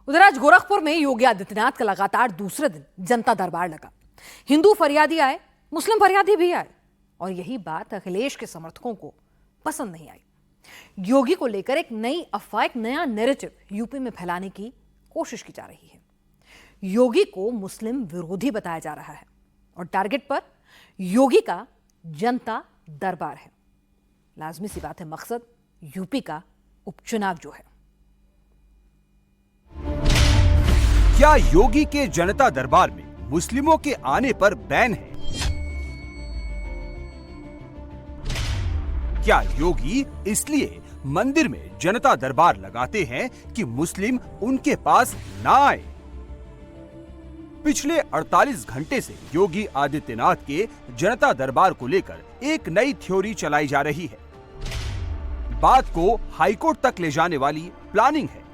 उधर आज गोरखपुर में योगी आदित्यनाथ का लगातार दूसरे दिन जनता दरबार लगा। हिंदू फरियादी आए, मुस्लिम फरियादी भी आए और यही बात अखिलेश के समर्थकों को पसंद नहीं आई। योगी को लेकर एक नई अफवाह, एक नया नैरेटिव यूपी में फैलाने की कोशिश की जा रही है। योगी को मुस्लिम विरोधी बताया जा रहा है और टारगेट पर योगी का जनता दरबार है। लाजमी सी बात है, मकसद यूपी का उपचुनाव जो है। क्या योगी के जनता दरबार में मुस्लिमों के आने पर बैन है? क्या योगी इसलिए मंदिर में जनता दरबार लगाते हैं कि मुस्लिम उनके पास ना आए? पिछले 48 घंटे से योगी आदित्यनाथ के जनता दरबार को लेकर एक नई थ्योरी चलाई जा रही है। बात को हाईकोर्ट तक ले जाने वाली प्लानिंग है।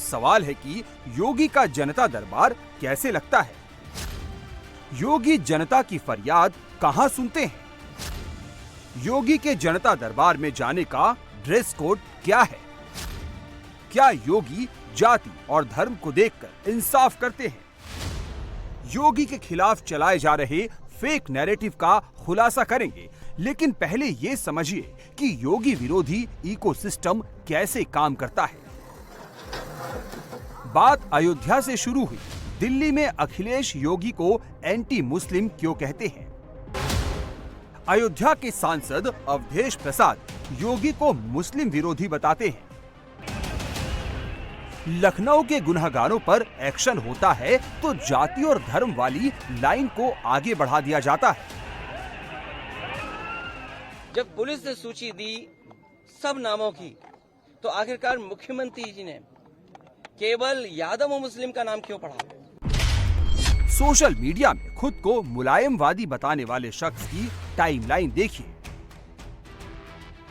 सवाल है कि योगी का जनता दरबार कैसे लगता है? योगी जनता की फरियाद कहां सुनते हैं? योगी के जनता दरबार में जाने का ड्रेस कोड क्या है? क्या योगी जाति और धर्म को देखकर इंसाफ करते हैं? योगी के खिलाफ चलाए जा रहे फेक नैरेटिव का खुलासा करेंगे, लेकिन पहले ये समझिए कि योगी विरोधी इकोसिस्टम कैसे काम करता है। बात अयोध्या से शुरू हुई। दिल्ली में अखिलेश योगी को एंटी मुस्लिम क्यों कहते हैं? अयोध्या के सांसद अवधेश प्रसाद योगी को मुस्लिम विरोधी बताते हैं। लखनऊ के गुनहगारों पर एक्शन होता है तो जाति और धर्म वाली लाइन को आगे बढ़ा दिया जाता है। जब पुलिस ने सूची दी सब नामों की, तो आखिरकार मुख्यमंत्री जी ने केवल यादव और मुस्लिम का नाम क्यों पढ़ा? सोशल मीडिया में खुद को मुलायमवादी बताने वाले शख्स की टाइमलाइन देखिए।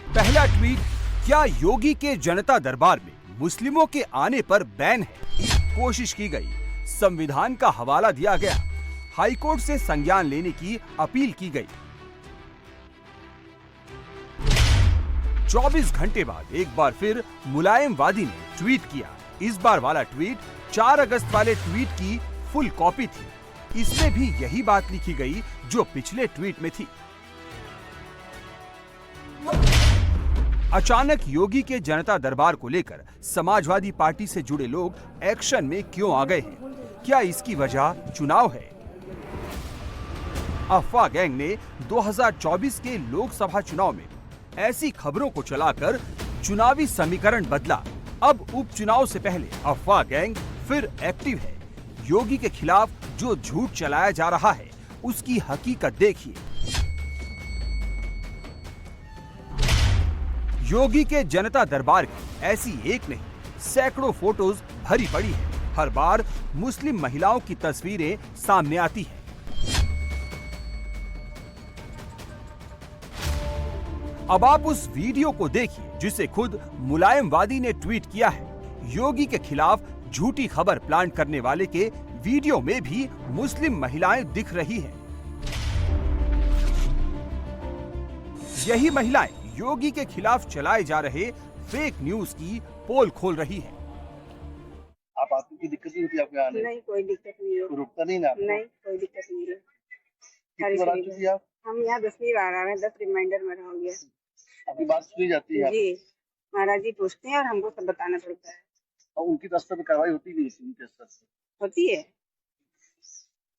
पहला ट्वीट, क्या योगी के जनता दरबार में मुस्लिमों के आने पर बैन है? कोशिश की गई, संविधान का हवाला दिया गया, हाईकोर्ट से संज्ञान लेने की अपील की गई। 24 घंटे बाद एक बार फिर मुलायमवादी ने ट्वीट किया। इस बार वाला ट्वीट 4 अगस्त वाले ट्वीट की फुल कॉपी थी। इसमें भी यही बात लिखी गई जो पिछले ट्वीट में थी। अचानक योगी के जनता दरबार को लेकर समाजवादी पार्टी से जुड़े लोग एक्शन में क्यों आ गए हैं? क्या इसकी वजह चुनाव है? अफवाह गैंग ने 2024 के लोकसभा चुनाव में ऐसी खबरों को चलाकर चुनावी समीकरण बदला। अब उपचुनाव से पहले अफवाह गैंग फिर एक्टिव है। योगी के खिलाफ जो झूठ चलाया जा रहा है उसकी हकीकत देखिए। योगी के जनता दरबार की ऐसी एक नहीं, सैकड़ों फोटोज भरी पड़ी है। हर बार मुस्लिम महिलाओं की तस्वीरें सामने आती हैं। अब आप उस वीडियो को देखिए जिसे खुद मुलायमवादी ने ट्वीट किया है। योगी के खिलाफ झूठी खबर प्लांट करने वाले के वीडियो में भी मुस्लिम महिलाएं दिख रही हैं। यही महिलाएं योगी के खिलाफ चलाए जा रहे फेक न्यूज की पोल खोल रही हैं। आप आपको की दिक्कत नहीं होती आपके आने? नहीं, कोई दिक्कत नहीं है। रुकता नहीं ना आपको? नहीं, कोई दिक्कत नहीं है। कितनी बार आ चुकी हैं आप? हम यहाँ 10वीं बार आ रहे हैं, 10 रिमाइंडर में हो गया। आपकी बात सुनी जाती है? जी, महाराज जी पूछते हैं और हमको सब बताना पड़ता है। और उनकी तरफ से कार्रवाई होती नहीं है? उनकी तरफ से होती है।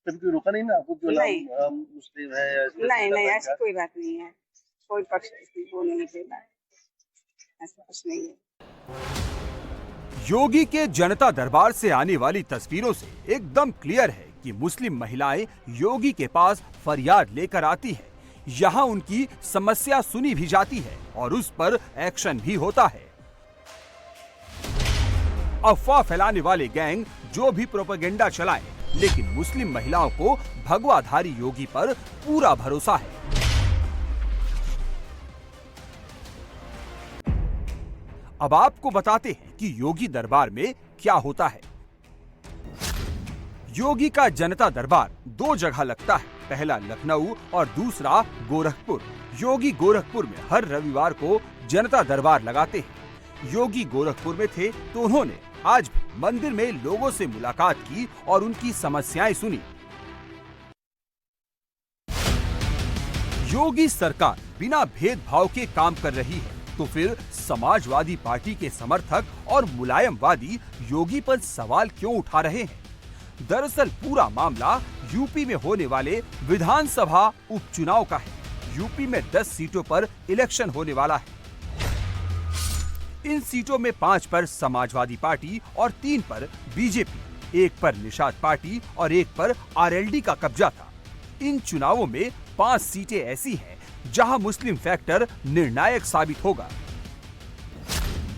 कभी कोई रोका नहीं ना आपको? जो मुस्लिम है या नहीं नहीं, ऐसी कोई बात नहीं है। कोई पक्ष वो नहीं देता है, ऐसा कुछ नहीं है। योगी के जनता दरबार से आने वाली तस्वीरों से एकदम क्लियर है कि मुस्लिम महिलाएं योगी के पास फरियाद लेकर आती हैं। यहाँ उनकी समस्या सुनी भी जाती है और उस पर एक्शन भी होता है। अफवाह फैलाने वाले गैंग जो भी प्रोपेगेंडा चलाएं, लेकिन मुस्लिम महिलाओं को भगवाधारी योगी पर पूरा भरोसा है। अब आपको बताते हैं कि योगी दरबार में क्या होता है। योगी का जनता दरबार 2 जगह लगता है, पहला लखनऊ और दूसरा गोरखपुर। योगी गोरखपुर में हर रविवार को जनता दरबार लगाते हैं। योगी गोरखपुर में थे तो उन्होंने आज भी मंदिर में लोगों से मुलाकात की और उनकी समस्याएं सुनी। योगी सरकार बिना भेदभाव के काम कर रही है तो फिर समाजवादी पार्टी के समर्थक और मुलायमवादी योगी पर सवाल क्यों उठा रहे हैं? दरअसल पूरा मामला यूपी में होने वाले विधानसभा उपचुनाव का है। यूपी में 10 सीटों पर इलेक्शन होने वाला है। इन सीटों में 5 पर समाजवादी पार्टी और 3 पर बीजेपी, 1 पर निषाद पार्टी और 1 पर आरएलडी का कब्जा था। इन चुनावों में 5 सीटें ऐसी हैं जहां मुस्लिम फैक्टर निर्णायक साबित होगा।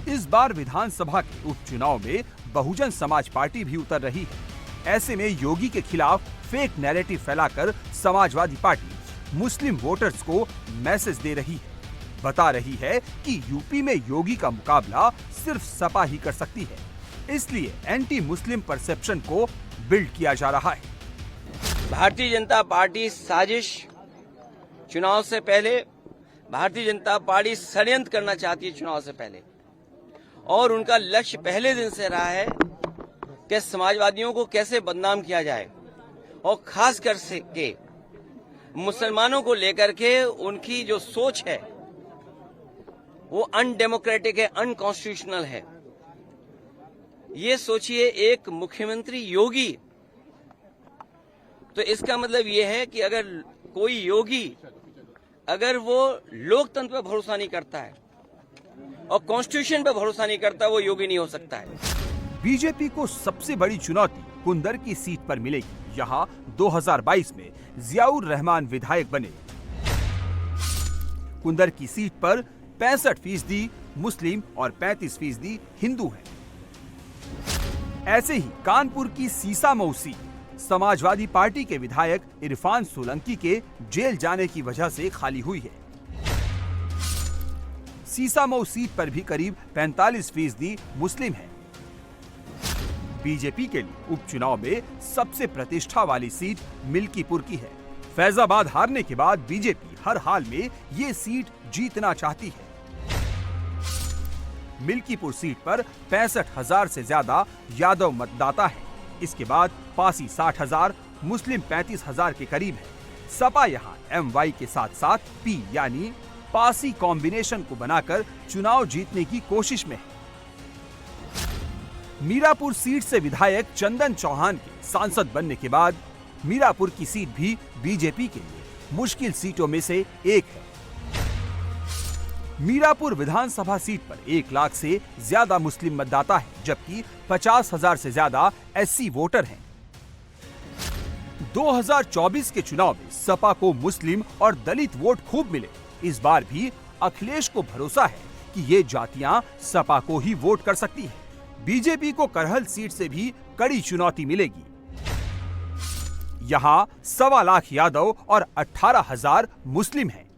इस बार विधानसभा के उपचुनाव में बहुजन समाज पार्टी भी उतर रही है। ऐसे में योगी के खिलाफ फेक नैरेटिव फैलाकर समाजवादी पार्टी मुस्लिम वोटर्स को मैसेज दे रही है, बता रही है कि यूपी में योगी का मुकाबला सिर्फ सपा ही कर सकती है। इसलिए एंटी मुस्लिम परसेप्शन को बिल्ड किया जा रहा है। भारतीय जनता पार्टी साजिश, चुनाव से पहले भारतीय जनता पार्टी षड्यंत्र करना चाहती है चुनाव से पहले, और उनका लक्ष्य पहले दिन से रहा है कि समाजवादियों को कैसे बदनाम किया जाए, और खास कर से के मुसलमानों को लेकर के उनकी जो सोच है वो अनडेमोक्रेटिक है, अनकॉन्स्टिट्यूशनल है। ये सोचिए एक मुख्यमंत्री योगी, तो इसका मतलब ये है कि अगर कोई योगी अगर वो लोकतंत्र पर भरोसा नहीं करता है और कॉन्स्टिट्यूशन पर भरोसा नहीं करता, वो योगी नहीं हो सकता है। बीजेपी को सबसे बड़ी चुनौती कुंदर की सीट पर मिलेगी। यहाँ 2022 में जियाउर रहमान विधायक बने। कुंदर की सीट पर 65% मुस्लिम और 35% हिंदू हैं। ऐसे ही कानपुर की सीसामऊ सीट समाजवादी पार्टी के विधायक इरफान सोलंकी के जेल जाने की वजह से खाली हुई है। सीसामऊ सीट पर भी करीब 45% मुस्लिम हैं। बीजेपी के लिए उपचुनाव में सबसे प्रतिष्ठा वाली सीट मिल्कीपुर की है। फैजाबाद हारने के बाद बीजेपी हर हाल में ये सीट जीतना चाहती है। मिल्कीपुर सीट पर 65,000 से ज्यादा यादव मतदाता हैं। इसके बाद पासी 60,000, मुस्लिम 35,000 के करीब है। सपा यहाँ MY के साथ साथ P यानी पासी कॉम्बिनेशन को बनाकर चुनाव जीतने की कोशिश में है। मीरापुर सीट से विधायक चंदन चौहान के सांसद बनने के बाद मीरापुर की सीट भी बीजेपी के लिए मुश्किल सीटों में से एक है। मीरापुर विधानसभा सीट पर 1 लाख से ज्यादा मुस्लिम मतदाता है, जबकि 50,000 से ज्यादा SC वोटर हैं। 2024 के चुनाव में सपा को मुस्लिम और दलित वोट खूब मिले। इस बार भी अखिलेश को भरोसा है कि ये जातियां सपा को ही वोट कर सकती हैं। बीजेपी को करहल सीट से भी कड़ी चुनौती मिलेगी। यहाँ 1.25 लाख यादव और 18,000 मुस्लिम हैं।